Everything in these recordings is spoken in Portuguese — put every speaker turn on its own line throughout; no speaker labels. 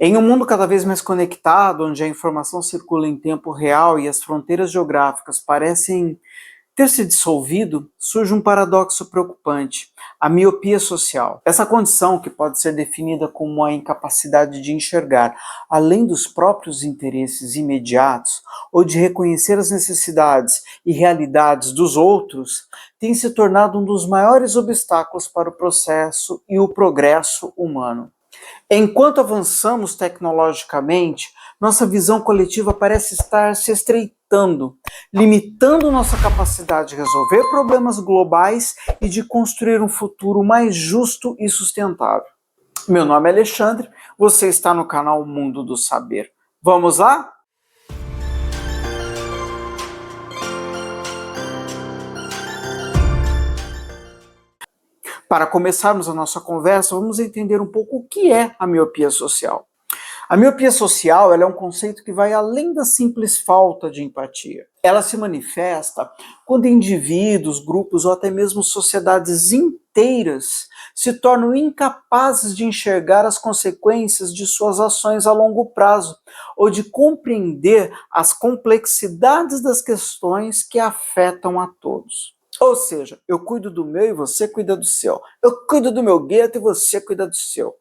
Em um mundo cada vez mais conectado, onde a informação circula em tempo real e as fronteiras geográficas parecem ter se dissolvido, surge um paradoxo preocupante: a miopia social. Essa condição, que pode ser definida como a incapacidade de enxergar além dos próprios interesses imediatos ou de reconhecer as necessidades e realidades dos outros, tem se tornado um dos maiores obstáculos para o processo e o progresso humano. Enquanto avançamos tecnologicamente, nossa visão coletiva parece estar se estreitando, limitando nossa capacidade de resolver problemas globais e de construir um futuro mais justo e sustentável. Meu nome é Alexandre, você está no canal Mundo do Saber. Vamos lá? Para começarmos a nossa conversa, vamos entender um pouco o que é a miopia social. A miopia social é um conceito que vai além da simples falta de empatia. Ela se manifesta quando indivíduos, grupos ou até mesmo sociedades inteiras se tornam incapazes de enxergar as consequências de suas ações a longo prazo ou de compreender as complexidades das questões que afetam a todos. Ou seja, eu cuido do meu e você cuida do seu. Eu cuido do meu gueto e você cuida do seu.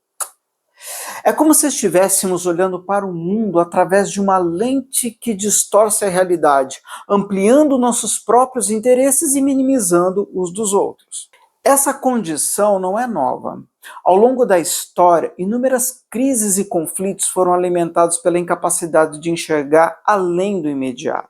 É como se estivéssemos olhando para o mundo através de uma lente que distorce a realidade, ampliando nossos próprios interesses e minimizando os dos outros. Essa condição não é nova. Ao longo da história, inúmeras crises e conflitos foram alimentados pela incapacidade de enxergar além do imediato.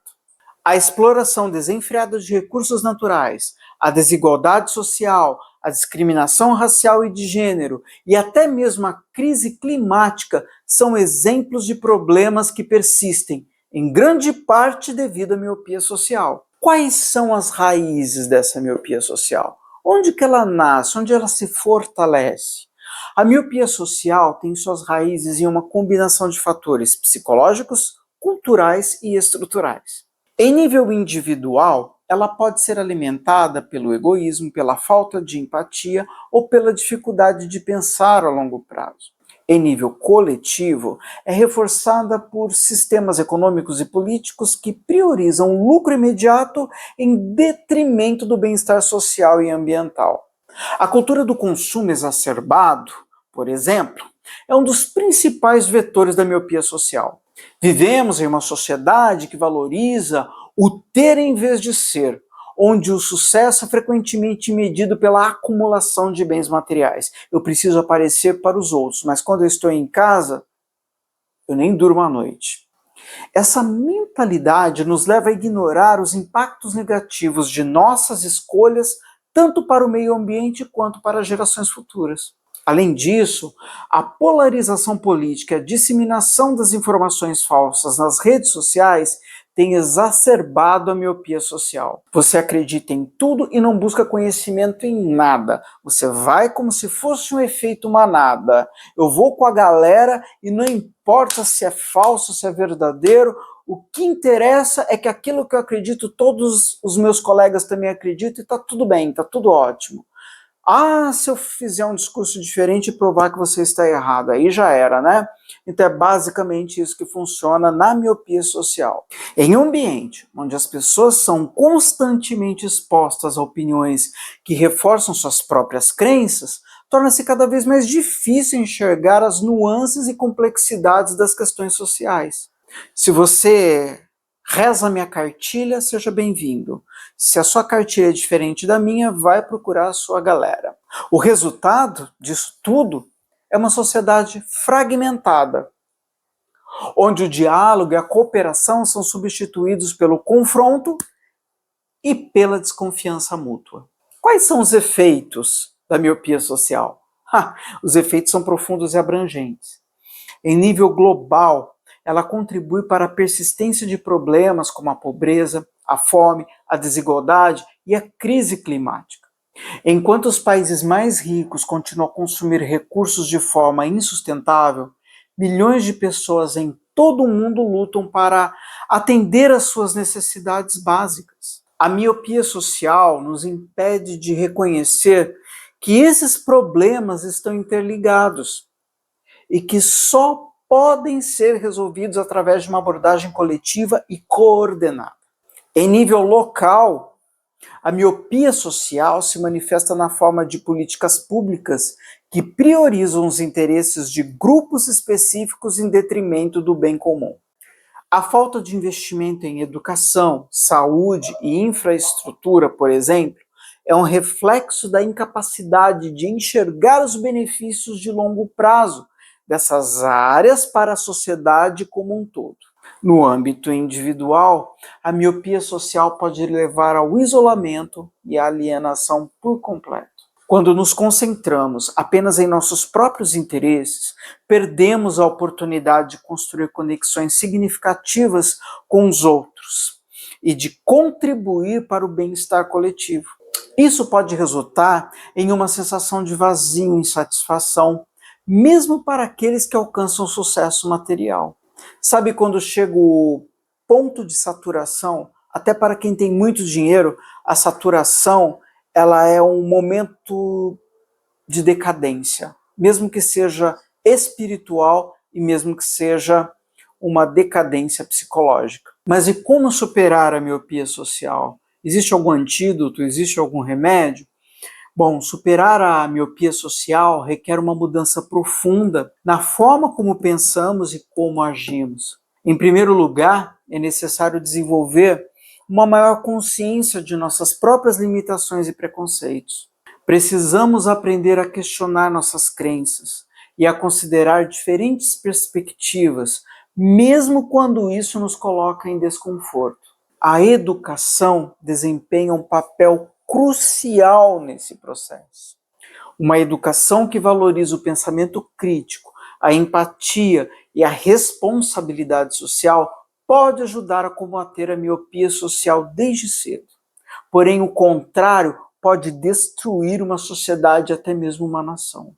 A exploração desenfreada de recursos naturais, a desigualdade social, a discriminação racial e de gênero e até mesmo a crise climática são exemplos de problemas que persistem, em grande parte devido à miopia social. Quais são as raízes dessa miopia social? Onde que ela nasce? Onde ela se fortalece? A miopia social tem suas raízes em uma combinação de fatores psicológicos, culturais e estruturais. Em nível individual, ela pode ser alimentada pelo egoísmo, pela falta de empatia ou pela dificuldade de pensar a longo prazo. Em nível coletivo, é reforçada por sistemas econômicos e políticos que priorizam o lucro imediato em detrimento do bem-estar social e ambiental. A cultura do consumo exacerbado, por exemplo, é um dos principais vetores da miopia social. Vivemos em uma sociedade que valoriza o ter em vez de ser, onde o sucesso é frequentemente medido pela acumulação de bens materiais. Eu preciso aparecer para os outros, mas quando eu estou em casa, eu nem durmo à noite. Essa mentalidade nos leva a ignorar os impactos negativos de nossas escolhas, tanto para o meio ambiente quanto para gerações futuras. Além disso, a polarização política e a disseminação das informações falsas nas redes sociais tem exacerbado a miopia social. Você acredita em tudo e não busca conhecimento em nada. Você vai como se fosse um efeito manada. Eu vou com a galera e não importa se é falso, se é verdadeiro. O que interessa é que aquilo que eu acredito, todos os meus colegas também acreditam e está tudo bem, está tudo ótimo. Ah, se eu fizer um discurso diferente e provar que você está errado, aí já era, né? Então é basicamente isso que funciona na miopia social. Em um ambiente onde as pessoas são constantemente expostas a opiniões que reforçam suas próprias crenças, torna-se cada vez mais difícil enxergar as nuances e complexidades das questões sociais. Se você reza a minha cartilha, seja bem-vindo. Se a sua cartilha é diferente da minha, vai procurar a sua galera. O resultado disso tudo é uma sociedade fragmentada, onde o diálogo e a cooperação são substituídos pelo confronto e pela desconfiança mútua. Quais são os efeitos da miopia social? Os efeitos são profundos e abrangentes. Em nível global, ela contribui para a persistência de problemas como a pobreza, a fome, a desigualdade e a crise climática. Enquanto os países mais ricos continuam a consumir recursos de forma insustentável, milhões de pessoas em todo o mundo lutam para atender às suas necessidades básicas. A miopia social nos impede de reconhecer que esses problemas estão interligados e que só podem ser resolvidos através de uma abordagem coletiva e coordenada. Em nível local, a miopia social se manifesta na forma de políticas públicas que priorizam os interesses de grupos específicos em detrimento do bem comum. A falta de investimento em educação, saúde e infraestrutura, por exemplo, é um reflexo da incapacidade de enxergar os benefícios de longo prazo dessas áreas para a sociedade como um todo. No âmbito individual, a miopia social pode levar ao isolamento e à alienação por completo. Quando nos concentramos apenas em nossos próprios interesses, perdemos a oportunidade de construir conexões significativas com os outros e de contribuir para o bem-estar coletivo. Isso pode resultar em uma sensação de vazio e insatisfação, mesmo para aqueles que alcançam sucesso material. Sabe quando chega o ponto de saturação? Até para quem tem muito dinheiro, a saturação ela é um momento de decadência, mesmo que seja espiritual e mesmo que seja uma decadência psicológica. Mas e como superar a miopia social? Existe algum antídoto? Existe algum remédio? Bom, superar a miopia social requer uma mudança profunda na forma como pensamos e como agimos. Em primeiro lugar, é necessário desenvolver uma maior consciência de nossas próprias limitações e preconceitos. Precisamos aprender a questionar nossas crenças e a considerar diferentes perspectivas, mesmo quando isso nos coloca em desconforto. A educação desempenha um papel crucial nesse processo. Uma educação que valoriza o pensamento crítico, a empatia e a responsabilidade social pode ajudar a combater a miopia social desde cedo. Porém, o contrário pode destruir uma sociedade e até mesmo uma nação.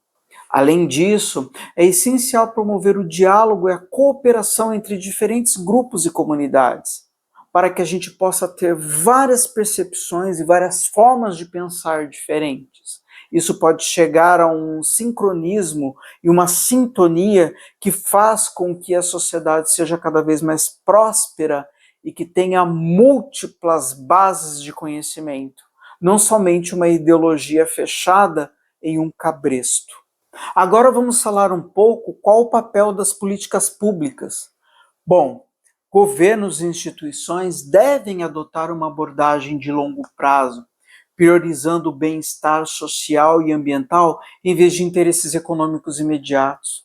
Além disso, é essencial promover o diálogo e a cooperação entre diferentes grupos e comunidades, para que a gente possa ter várias percepções e várias formas de pensar diferentes. Isso pode chegar a um sincronismo e uma sintonia que faz com que a sociedade seja cada vez mais próspera e que tenha múltiplas bases de conhecimento, não somente uma ideologia fechada em um cabresto. Agora vamos falar um pouco qual o papel das políticas públicas. Bom, governos e instituições devem adotar uma abordagem de longo prazo, priorizando o bem-estar social e ambiental em vez de interesses econômicos imediatos.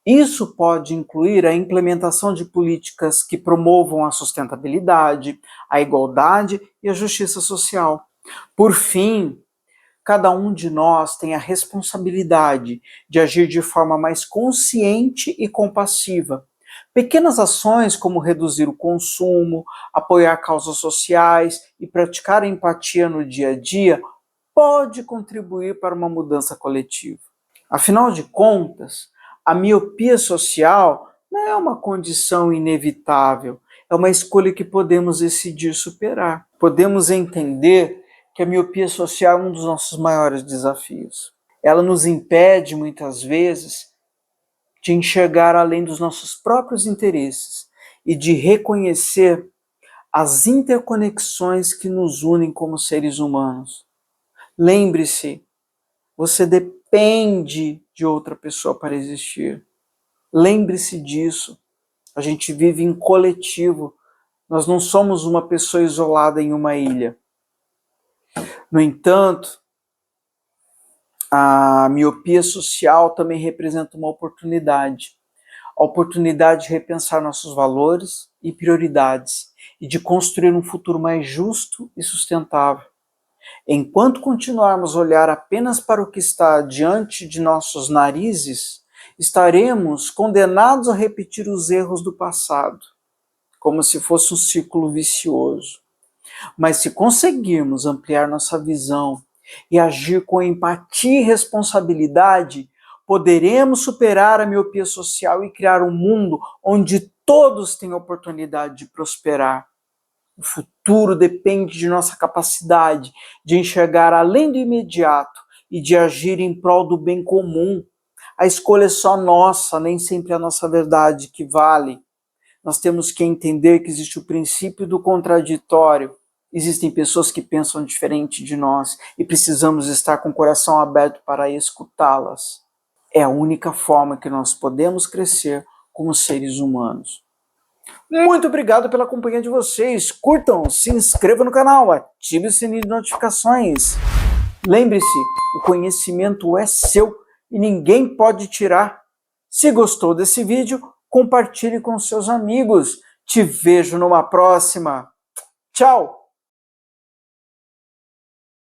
Isso pode incluir a implementação de políticas que promovam a sustentabilidade, a igualdade e a justiça social. Por fim, cada um de nós tem a responsabilidade de agir de forma mais consciente e compassiva. Pequenas ações como reduzir o consumo, apoiar causas sociais e praticar a empatia no dia a dia pode contribuir para uma mudança coletiva. Afinal de contas, a miopia social não é uma condição inevitável, é uma escolha que podemos decidir superar. Podemos entender que a miopia social é um dos nossos maiores desafios. Ela nos impede, muitas vezes, de enxergar além dos nossos próprios interesses e de reconhecer as interconexões que nos unem como seres humanos. Lembre-se, você depende de outra pessoa para existir. Lembre-se disso. A gente vive em coletivo. Nós não somos uma pessoa isolada em uma ilha. No entanto, a miopia social também representa uma oportunidade. A oportunidade de repensar nossos valores e prioridades e de construir um futuro mais justo e sustentável. Enquanto continuarmos a olhar apenas para o que está diante de nossos narizes, estaremos condenados a repetir os erros do passado, como se fosse um círculo vicioso. Mas se conseguirmos ampliar nossa visão e agir com empatia e responsabilidade, poderemos superar a miopia social e criar um mundo onde todos têm a oportunidade de prosperar. O futuro depende de nossa capacidade de enxergar além do imediato e de agir em prol do bem comum. A escolha é só nossa, nem sempre é a nossa verdade que vale. Nós temos que entender que existe o princípio do contraditório. Existem pessoas que pensam diferente de nós e precisamos estar com o coração aberto para escutá-las. É a única forma que nós podemos crescer como seres humanos. Muito obrigado pela companhia de vocês. Curtam, se inscrevam no canal, ative o sininho de notificações. Lembre-se, o conhecimento é seu e ninguém pode tirar. Se gostou desse vídeo, compartilhe com seus amigos. Te vejo numa próxima. Tchau!